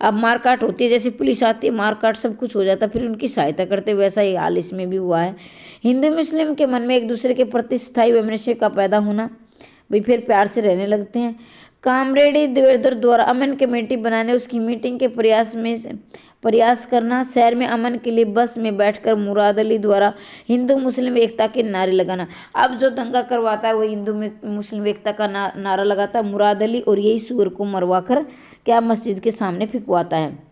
अब मारकाट होती है, जैसे पुलिस आती है, मारकाट सब कुछ हो जाता है, फिर उनकी सहायता करते, वैसा ही हाल इसमें भी हुआ है। हिंदू मुस्लिम के मन में एक दूसरे के प्रति स्थायी वैमनस्य का पैदा होना, भाई फिर प्यार से रहने लगते हैं। कामरेडी देवेंद्र द्वारा अमन कमेटी बनाने, उसकी मीटिंग के प्रयास करना। शहर में अमन के लिए बस में बैठकर मुराद अली द्वारा हिंदू मुस्लिम एकता के नारे लगाना। अब जो दंगा करवाता है वो हिंदू मुस्लिम एकता का नारा लगाता है मुराद अली, और यही सूर को मरवा कर क्या मस्जिद के सामने फिकवाता है।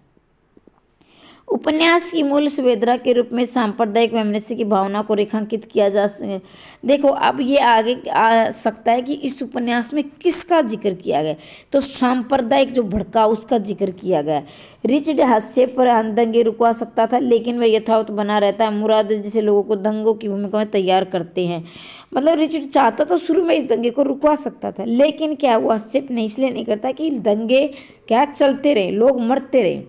उपन्यास की मूल संवेदना के रूप में सांप्रदायिक वैमनस्य की भावना को रेखांकित किया जा सके। देखो अब ये आगे आ सकता है कि इस उपन्यास में किसका जिक्र किया गया, तो सांप्रदायिक जो भड़का उसका जिक्र किया गया। रिचर्ड हस्तक्षेप पर दंगे रुकवा सकता था, लेकिन वह यथावत बना रहता है। मुराद जैसे लोगों को दंगों की भूमिका में तैयार करते हैं। मतलब रिचर्ड चाहता तो शुरू में इस दंगे को रुकवा सकता था, लेकिन क्या वो हस्तक्षेप नहीं इसलिए नहीं करता कि दंगे क्या चलते रहे, लोग मरते रहे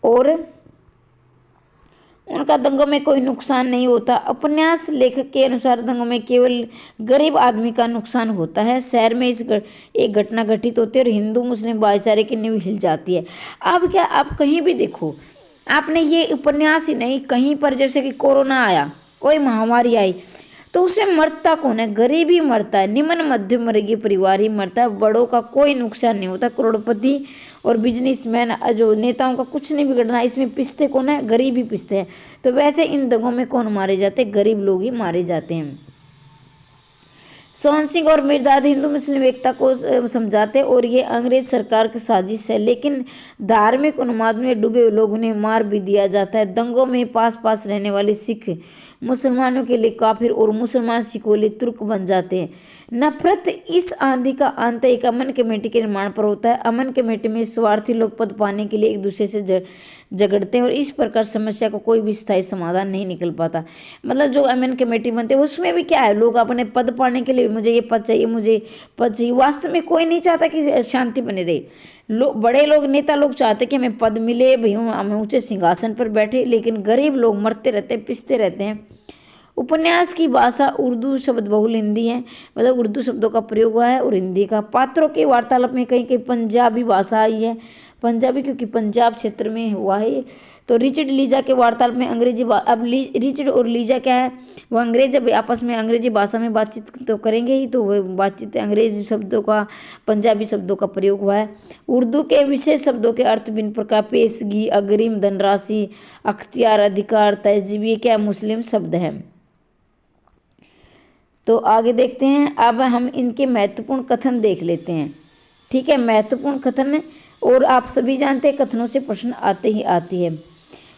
और उनका दंगों में कोई नुकसान नहीं होता। उपन्यास लेखक के अनुसार दंगों में केवल गरीब आदमी का नुकसान होता है। शहर में एक घटना घटित होती है और हिंदू मुस्लिम भाईचारे की नींव हिल जाती है। अब क्या, आप कहीं भी देखो, आपने ये उपन्यास ही नहीं, कहीं पर जैसे कि कोरोना आया, कोई महामारी आई, तो उसमें मरता कौन है, गरीब ही मरता है, निम्न मध्यम वर्गीय परिवार ही मरता है, बड़ों का कोई नुकसान नहीं होता। करोड़पति और बिजनेसमैन जो नेताओं का कुछ नहीं बिगड़ना, इसमें पिसते कौन है, गरीब ही पिसते हैं। तो वैसे इन दंगों में कौन मारे जाते हैं, गरीब लोग ही मारे जाते हैं। सोहन सिंह और मिर्दाद हिंदू मुस्लिम एकता को समझाते और ये अंग्रेज सरकार की साजिश है, लेकिन धार्मिक उन्माद में डूबे हुए लोग उन्हें मार भी दिया जाता है। दंगों में पास पास रहने वाले सिख मुसलमानों के लिए काफिर और मुसलमान सिखों के लिए तुर्क बन जाते हैं। नफरत इस आंधी का अंत एक अमन कमेटी के निर्माण पर होता है। अमन कमेटी में स्वार्थी लोग पद पाने के लिए एक दूसरे से झगड़ते हैं और इस प्रकार समस्या को कोई भी स्थायी समाधान नहीं निकल पाता। मतलब जो अमन कमेटी बनते हैं उसमें भी क्या है, लोग अपने पद पाने के लिए मुझे ये पद चाहिए, मुझे पद चाहिए, वास्तव में कोई नहीं चाहता कि शांति बने रहे। बड़े लोग, नेता लोग चाहते कि हमें पद मिले, भाई हम ऊंचे सिंहासन पर बैठे, लेकिन गरीब लोग मरते रहते हैं, पिसते रहते हैं। उपन्यास की भाषा उर्दू शब्द बहुल हिंदी है, मतलब उर्दू शब्दों का प्रयोग हुआ है और हिंदी का। पात्रों के वार्तालाप में कहीं कहीं पंजाबी भाषा आई है, पंजाबी क्योंकि पंजाब क्षेत्र में हुआ है ये। तो रिचर्ड लीजा के वार्तालाप में अंग्रेजी अब रिचर्ड और लीजा क्या है, वो अंग्रेज जब आपस में अंग्रेजी भाषा में बातचीत तो करेंगे ही, तो वो बातचीत अंग्रेजी शब्दों का पंजाबी शब्दों का प्रयोग हुआ है। उर्दू के विशेष शब्दों के अर्थ भिन्न प्रकार, पेशगी, अग्रिम, धनराशि, अख्तियार, अधिकार, तहजीब, ये क्या मुस्लिम शब्द हैं। तो आगे देखते हैं, अब हम इनके महत्वपूर्ण कथन देख लेते हैं। ठीक है, महत्वपूर्ण कथन, और आप सभी जानते हैं कथनों से प्रश्न आते ही आती है।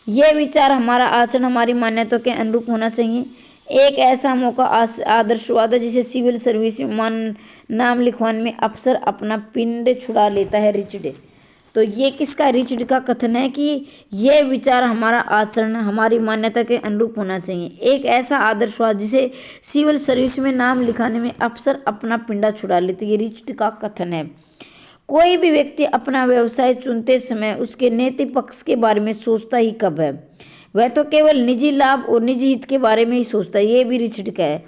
यह विचार, हमारा आचरण हमारी मान्यताओं के अनुरूप होना चाहिए। एक ऐसा मौका आदर्शवाद है जिसे सिविल सर्विस में नाम लिखवाने में अफसर अपना पिंड छुड़ा लेता है, रिचर्ड। तो ये किसका, रिचर्ड का कथन है कि यह विचार, हमारा आचरण हमारी मान्यता के अनुरूप होना चाहिए। एक ऐसा आदर्शवाद जिसे सिविल सर्विस में नाम लिखाने में अफसर अपना पिंडा छुड़ा लेते, ये रिचर्ड का कथन है। कोई भी व्यक्ति अपना व्यवसाय चुनते समय उसके नैतिक पक्ष के बारे में सोचता ही कब है, वह तो केवल निजी लाभ और निजी हित के बारे में ही सोचता है। ये भी रिचर्ड का है,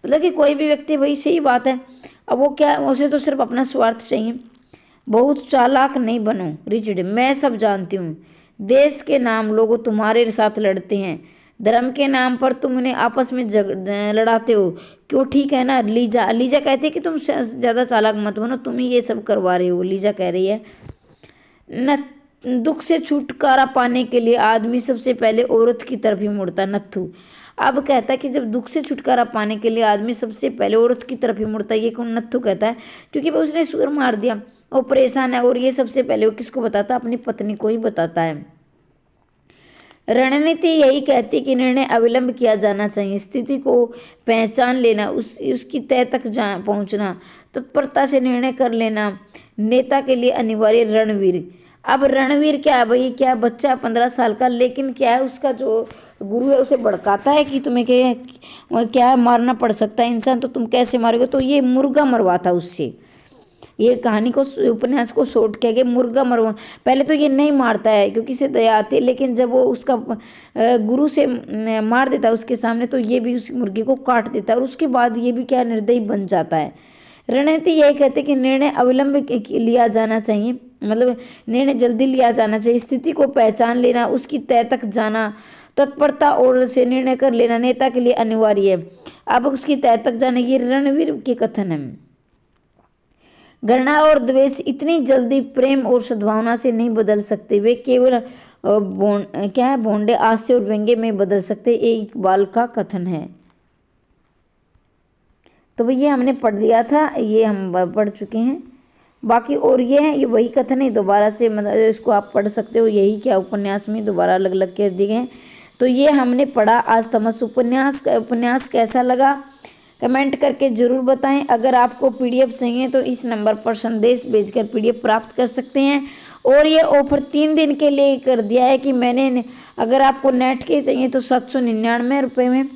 मतलब कि कोई भी व्यक्ति, वही सही बात है, अब वो क्या, उसे तो सिर्फ अपना स्वार्थ चाहिए। बहुत चालाक नहीं बनो रिचर्ड, मैं सब जानती हूँ। देश के नाम लोगों तुम्हारे साथ लड़ते हैं, धर्म के नाम पर तुम उन्हें आपस में लड़ाते हो, क्यों? ठीक है ना। लीजा कहती है कि तुम ज़्यादा चालाक मत बनो, तुम ही ये सब करवा रहे हो, लीजा कह रही है। न दुख से छुटकारा पाने के लिए आदमी सबसे पहले औरत की तरफ ही मुड़ता, नत्थू। अब कहता है कि जब दुख से छुटकारा पाने के लिए आदमी सबसे पहले औरत की तरफ ही मुड़ता है, ये कौन? नत्थू कहता है, क्योंकि उसने सुअर मार दिया, वो परेशान है, और ये सबसे पहले वो किसको बताता? अपनी पत्नी को ही बताता है। रणनीति यही कहती है कि निर्णय अविलंब किया जाना चाहिए, स्थिति को पहचान लेना, उसकी तय तक पहुंचना, तत्परता से निर्णय कर लेना नेता के लिए अनिवार्य। रणवीर, अब रणवीर क्या है भाई? क्या बच्चा 15 साल का, लेकिन क्या है, उसका जो गुरु है उसे भड़काता है कि तुम्हें क्या है, मारना पड़ सकता है इंसान, तो तुम कैसे मारोगे? तो ये मुर्गा मरवा था उससे, ये कहानी को, उपन्यास को शॉर्ट किया गया, मुर्गा मरवा। पहले तो ये नहीं मारता है क्योंकि इसे दया आती है, लेकिन जब वो उसका गुरु से मार देता है उसके सामने, तो ये भी उस मुर्गे को काट देता है, और उसके बाद ये भी क्या, निर्दयी बन जाता है। रणनीति यही कहते हैं कि निर्णय अविलंब लिया जाना चाहिए, मतलब निर्णय जल्दी लिया जाना चाहिए, स्थिति को पहचान लेना, उसकी तय तक जाना, तत्परता और से निर्णय कर लेना नेता के लिए अनिवार्य है। अब उसकी तय तक जाना, ये रणवीर के कथन है। घृणा और द्वेष इतनी जल्दी प्रेम और सद्भावना से नहीं बदल सकते, वे केवल भोंडे हास्य और व्यंग्य में बदल सकते, एक इकबाल का कथन है। तो ये हमने पढ़ लिया था, ये हम पढ़ चुके हैं। बाकी और ये है, ये वही कथन है, दोबारा से मतलब इसको आप पढ़ सकते हो, यही क्या उपन्यास में दोबारा अलग अलग के दिए हैं। तो ये हमने पढ़ा आज तमस उपन्यास कैसा लगा कमेंट करके ज़रूर बताएं। अगर आपको पीडीएफ चाहिए तो इस नंबर पर संदेश भेजकर पीडीएफ प्राप्त कर सकते हैं। और ये ऑफर 3 दिन के लिए कर दिया है कि मैंने, अगर आपको नेट के चाहिए तो 799 रुपये में,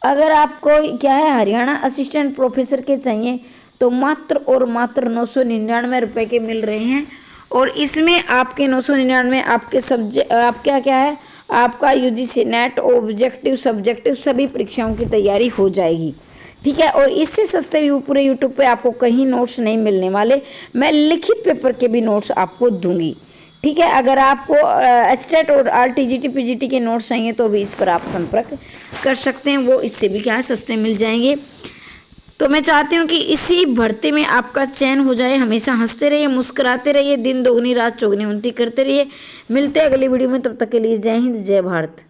अगर आपको क्या है हरियाणा असिस्टेंट प्रोफेसर के चाहिए तो मात्र और मात्र 999 रुपये के मिल रहे हैं। और इसमें आपके 999 आपके सब्जेक्ट, आपका क्या है, आपका यूजीसी नेट ऑब्जेक्टिव सब्जेक्टिव सभी परीक्षाओं की तैयारी हो जाएगी। ठीक है, और इससे सस्ते पूरे यूट्यूब पे आपको कहीं नोट्स नहीं मिलने वाले, मैं लिखित पेपर के भी नोट्स आपको दूंगी। ठीक है, अगर आपको एचटेट और आरटीजीटी पीजीटी के नोट्स चाहिए तो भी इस पर आप संपर्क कर सकते हैं, वो इससे भी क्या है सस्ते मिल जाएंगे। तो मैं चाहती हूँ कि इसी भर्ती में आपका चयन हो जाए। हमेशा हंसते रहिए, मुस्कुराते रहिए, दिन दोगुनी रात चौगुनी उन्नति करते रहिए। मिलते हैं अगली वीडियो में, तब तक के लिए जय हिंद जय भारत।